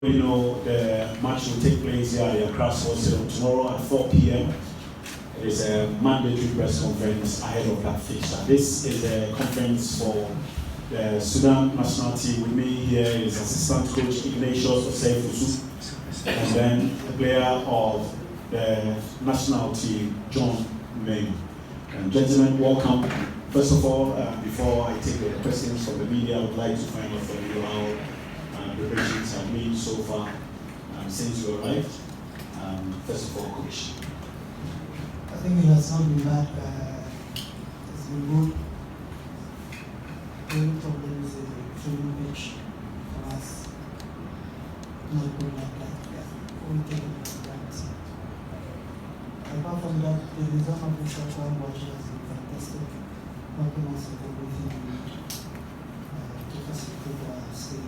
You know, the match will take place here at the Accra Sports Stadium tomorrow at 4 p.m. It is a mandatory press conference ahead of that fixture. This is a conference for the Sudan national team. With me here is Assistant Coach Ignatius Oseifusu, and then the player of the national team, John May. And gentlemen, welcome. First of all, before I take the questions from the media, I would like to find out from you how preparations have been so far since you arrived. First of all, Coach. I think it has not been bad. It's been good. The only problem is the training pitch for us. Not good like that. Only taking it for granted. Apart from that, the result of the short term watch has been fantastic. Helping us with everything we need to facilitate our stay.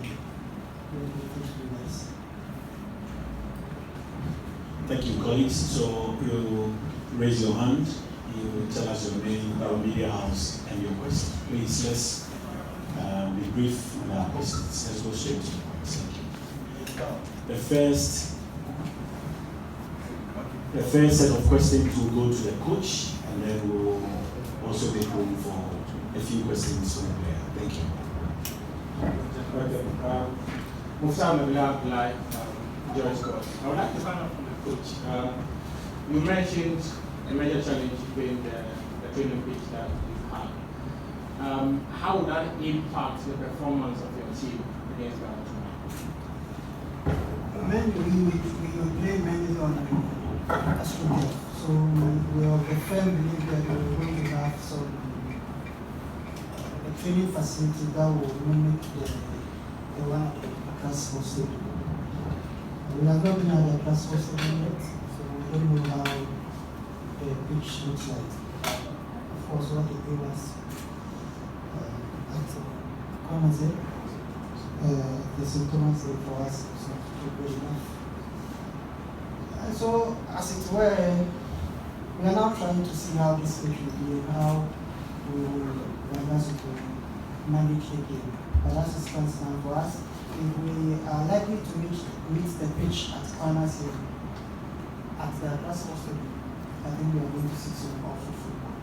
Thank you, colleagues. So you raise your hand, you tell us your name, our media house, and your question. Please, let's be brief on our questions. Let's go straight to the point. Thank you. The first set of questions will go to the coach, and then we'll also make room for a few questions from the player. Thank you. Okay. Mufta Mabila, George Scott. I would like to find out from the coach. You mentioned a major challenge being the training pitch that you've had. How would that impact the performance of your team against Ghana tomorrow? Mainly, we play mainly on Australia. So we are the firm belief that we are going to have some training facility that will mimic the one at the Sports Stadium. We have not been at the Sports Stadium yet, so we don't know how the pitch looks like. Of course, what they gave us at Conazé, the symptoms for us is not good enough. And so, as it were, we are now trying to see how this pitch will be and how we will manage the game. But as it stands now for us, if we are likely to meet the pitch at Corners Hill at the Sports Stadium, I think we are going to see some awful football.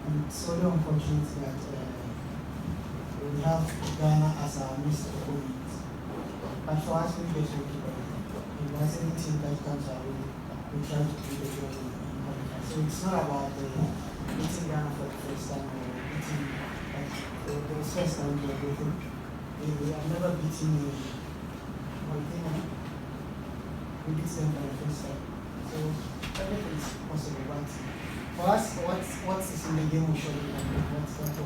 And it's really unfortunate that we have Ghana as our next opponent. But for us, we just want to go. If there's any team that comes our way, we try to do the job in qualify. So it's not about beating Ghana for the first time or beating. The first time we are beating. We have never beaten Mauritania. We beat them for the first time. So everything is possible. But for us, what is in the game will show you what's going to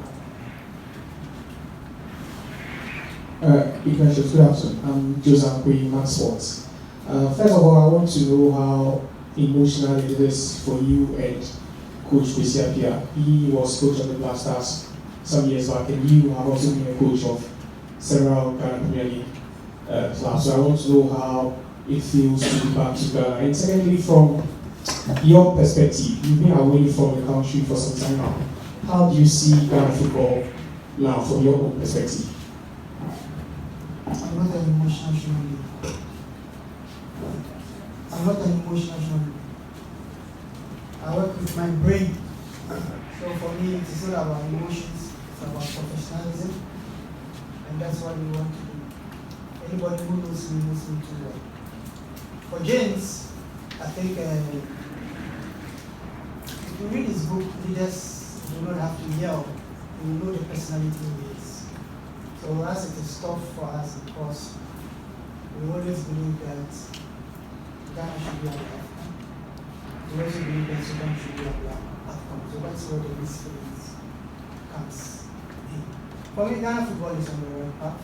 happen. Ignatius, good afternoon. I'm Joseph Queen, Max Sports. First of all, I want to know how emotional it is for you and Coach Kwesi Appiah. He was coach of the Black Stars some years back, and you have also been a coach of several Ghana Premier League clubs. So I want to know how it feels to be back to Ghana. And secondly, from your perspective, you've been away from the country for some time now. How do you see Ghana football now from your own perspective? I'm not an emotional human being. I'm not an emotional human being. I work with my brain. So for me, it is not about emotions, it's about professionalism. And that's what we want to do. Anybody who knows me too well. For James, I think if you read his book, readers do not have to yell. You know the personality he is. So as it is tough for us because we always believe that Ghana should be at the Afcon. We also believe that Sudan should be at the Afcon. So that's where the misfeelings comes in. For me, Ghana football is on the right path.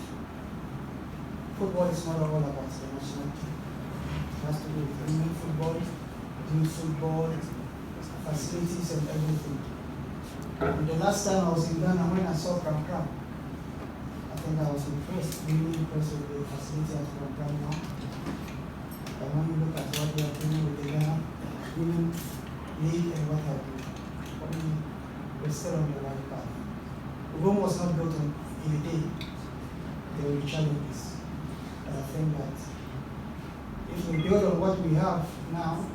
Football is not all about the national team. It has to do with women football, youth football, facilities and everything. And the last time I was in Ghana, when I saw Cram, I think I was impressed, really impressed with the facility at Cram now. And when you look at what they are doing with the Ghana Women League and what have you, for me, we're still on the right path. Rome was not built in a day. there will be challenges. But I think that if we build on what we have now,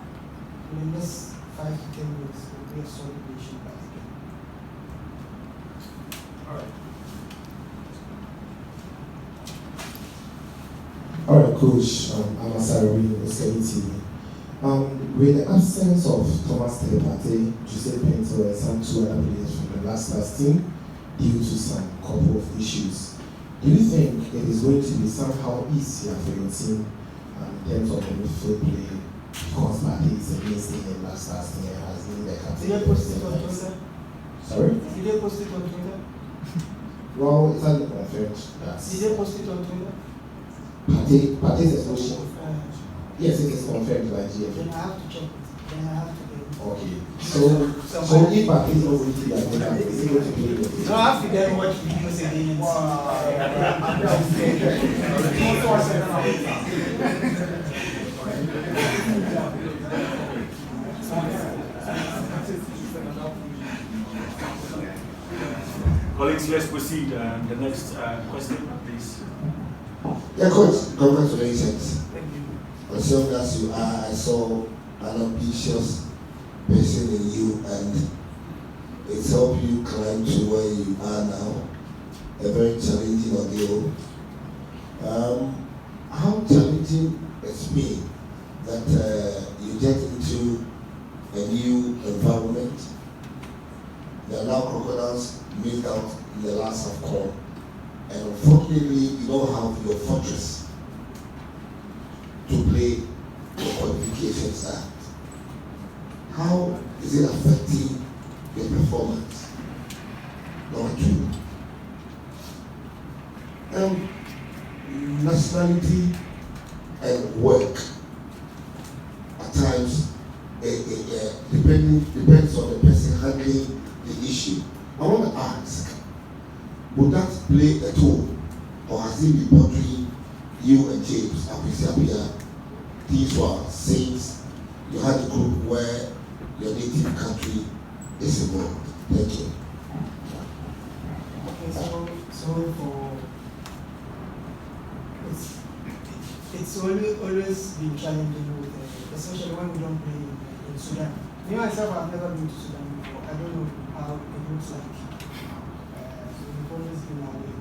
in the next 5 to 10 years, it will be a solid nation back again. All right. All right, Coach. I'm Asari, TV. With the absence of Thomas Telepate, Jose Pinto, and some 2 other players from the last team due to some couple of issues, do you think it is going to be somehow easier for your team in terms of the midfield play because Pate is a mainstay in last team and has been the captain? Did they post it on Twitter? Sorry? Did they post it on Twitter? Well, it's not confirmed that. Did they post it on Twitter? Pate's expulsion. Yes, it is confirmed by GF. Then I have to check it. Then I have to get it. Okay. So if Pate is not going to be available, is he going to play with it? No, I have to then watch videos again and Colleagues, let's proceed. The next question, please. Yeah, Coach, congratulations. As young as you are, I saw an ambitious person in you, and it's helped you climb to where you are now. A very challenging ordeal. How challenging it's been that you get into a new environment. The now Crocodiles missed out in the last Afcon, and unfortunately, you don't have your fortress to play the qualifications at. How is it affecting your performance? Number 2, nationality and work at times depends on the person handling the issue. I want to ask, would that play a toll, or has it been bothering you and James Apisiapia these were since you had a group where your native country is involved? Thank you. Okay, so for it's always been challenging with especially when we don't play in Sudan. Me myself, I've never been to Sudan before. I don't know how it looks like. So we've always been away.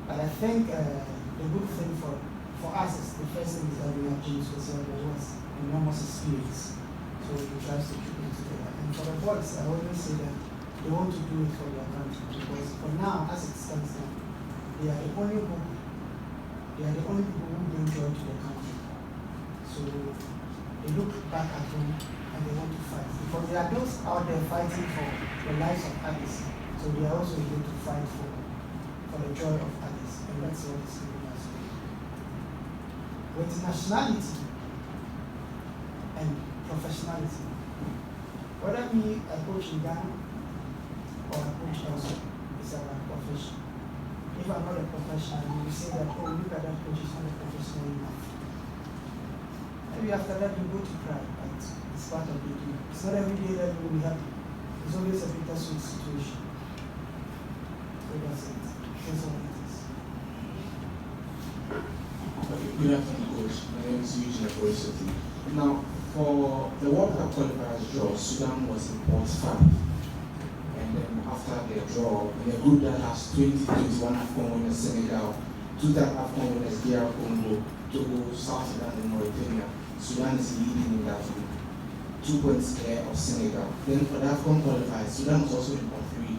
But I think the good thing for us is the first thing is that we have James Wessel, who has enormous experience. So he tries to keep it together. And for the boys, I always say that they want to do it for their country, because for now, as it stands now, they are the only people who bring joy to their country. So they look back at home and they want to fight, because there are those out there fighting for the lives of others. So they are also able to fight for the joy of others, and that's what is giving us. With nationality and professionalism, whether I coach in Ghana or I coach elsewhere, it's about profession. If I'm not a professional, you will say that, oh, look at that coach, he's not a professional enough. Maybe after that you go to cry, but it's part of the game. It's not every day that you will be happy. It's always a bittersweet situation. So that's it. That's all it is. Okay, good afternoon, Coach. My name is Eugene Borisoti. Now, for the World Cup qualifiers draw, Sudan was in pot 5. And then after the draw, in a group that has 2021 Afcon winners Senegal, 2-time Afcon winners DR Congo, Togo, South Sudan, and Mauritania, Sudan is leading in that group, 2 points clear of Senegal. Then for the Afcon qualifiers, Sudan was also in pot 3,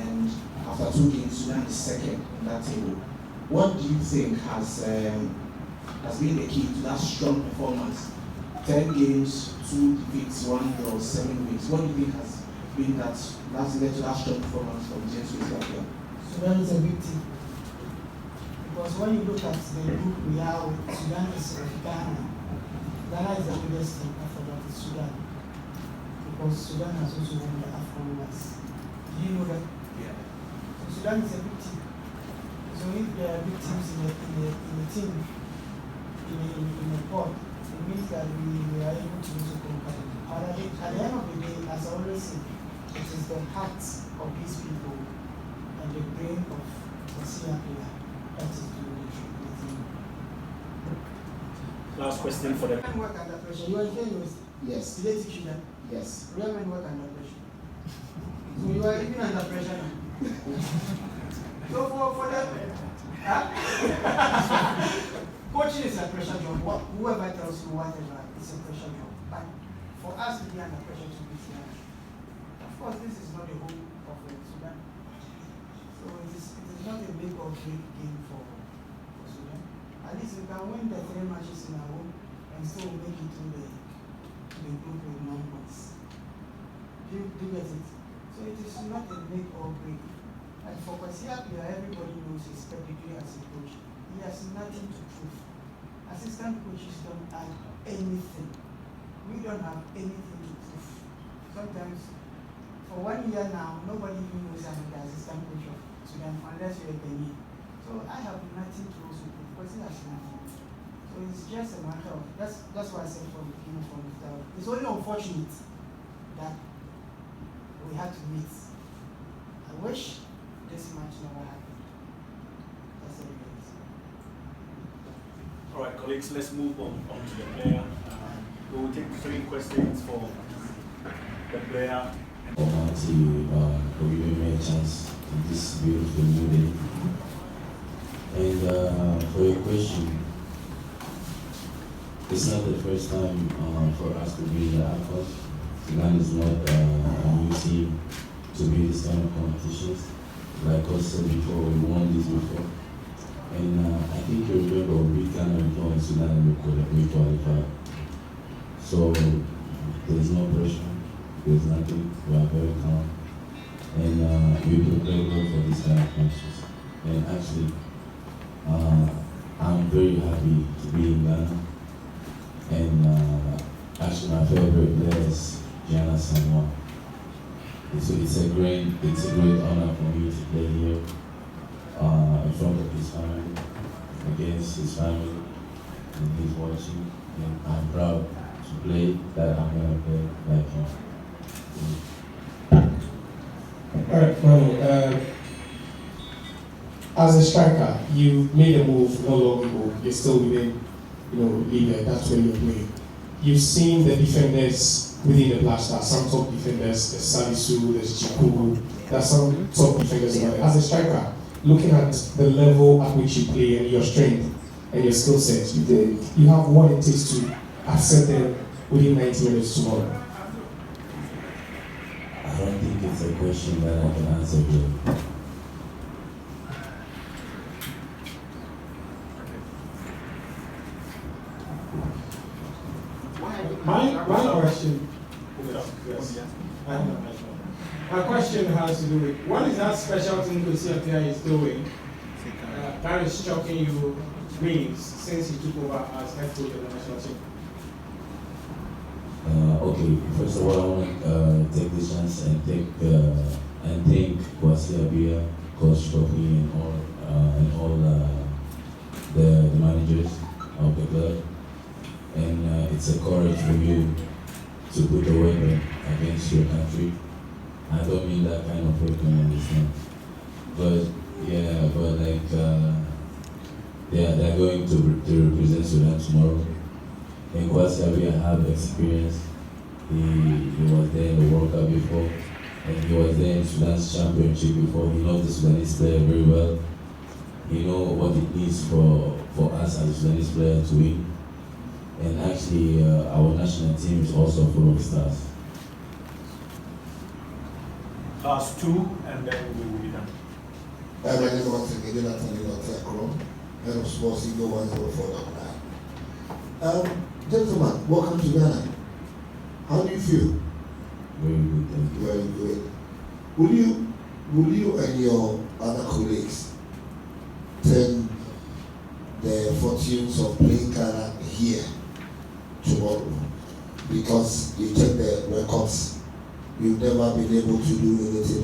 and after 2 games, Sudan is second in that table. What do you think has been the key to that strong performance? 10 games, 2 defeats, 1 draw, 7 wins. What do you think has been that's led to that strong performance from James Wissler? Sudan is a big team. Because when you look at the group we are with, Sudan is Ghana. Ghana is the biggest team, after that is Sudan. Because Sudan has also won the Afcon winners. Do you know that? Yeah. So Sudan is a big team. So if there are big teams in the team, in the pod, it means that we are able to also conquer them. At the end of the day, as I always say, it is the hearts of these people and the brain of the senior player That is the way it should be. Last question for the. Real men work under pressure. You are in university. Yes. Did they teach you that? Yes. Real men work under pressure. So you are even under pressure now. So for that, coaching is a pressure job. Whoever tells you whatever, it's a pressure job. But for us to be under pressure to beat Sudan, of course, this is not the whole of Sudan. So it is not a make or break game for Sudan. At least we can win the 3 matches in our home and still make it to the group with 9 points. Do you get it? So it is not a make or break. And for Kwasiapia, everybody knows his pedigree as a coach. He has nothing to prove. Assistant coaches don't add anything. We don't have anything to prove. Sometimes, for 1 year now, nobody even knows I'm the assistant coach of Sudan unless you're a Benin. So I have nothing to also prove because he has nothing. So it's just a matter of, that's why I said from the beginning, from the start. It's only unfortunate that we had to meet. I wish this match never happened. That's all it is. All right, colleagues, let's move on to the player. We will take 3 questions for the player. To for giving me a chance in this beautiful new day. And for your question, it's not the first time for us to be in the Afcon. Sudan is not a new team to be this kind of competitions. Like I said before, we won this before. And I think you remember we kind of draw in Sudan and we qualified. So there's no pressure. There's nothing. We are very calm, and we prepare well for this kind of matches. And actually, I'm very happy to be in Ghana. And actually, my favorite player is Gianna Samoa. It's a great honor for me to play here in front of his family, against his family, and he's watching. And I'm proud to play that I'm gonna play like him. All right, Manu, as a striker, you made a move not long ago. You're still within, Libya. That's where you're playing. You've seen the defenders within the Black Stars, some top defenders. There's Salisu, there's Chikubu. There's some top defenders over there. As a striker, looking at the level at which you play and your strength and your skill set, you have what it takes to accept them within 90 minutes tomorrow. I don't think it's a question that I can answer here. My question. My question has to do with what is that special thing Kwasiapia is doing that is shocking you wins since he took over as head coach of the national team? Okay, first of all, I want to take this chance and thank Kwasiapia, Coach Kofi, and all the managers of the club. And it's a courage for you to put a weapon against your country. I don't mean that kind of weapon, understand? But yeah, they're going to represent Sudan tomorrow. And Kwasiapia have experience. He was there in the World Cup before, and he was there in Sudan's championship before. He knows the Sudanese player very well. He knows what it needs for us as a Sudanese player to win. And actually, our national team is also full of stars. Last 2, and then we will be done. My name is Jonathan head of sports, Eagle 104.9. Gentlemen, welcome to Ghana. How do you feel? Very good, thank you. Very good. Will you and your other colleagues turn the fortunes of playing Ghana here tomorrow? Because you check the records, you've never been able to do anything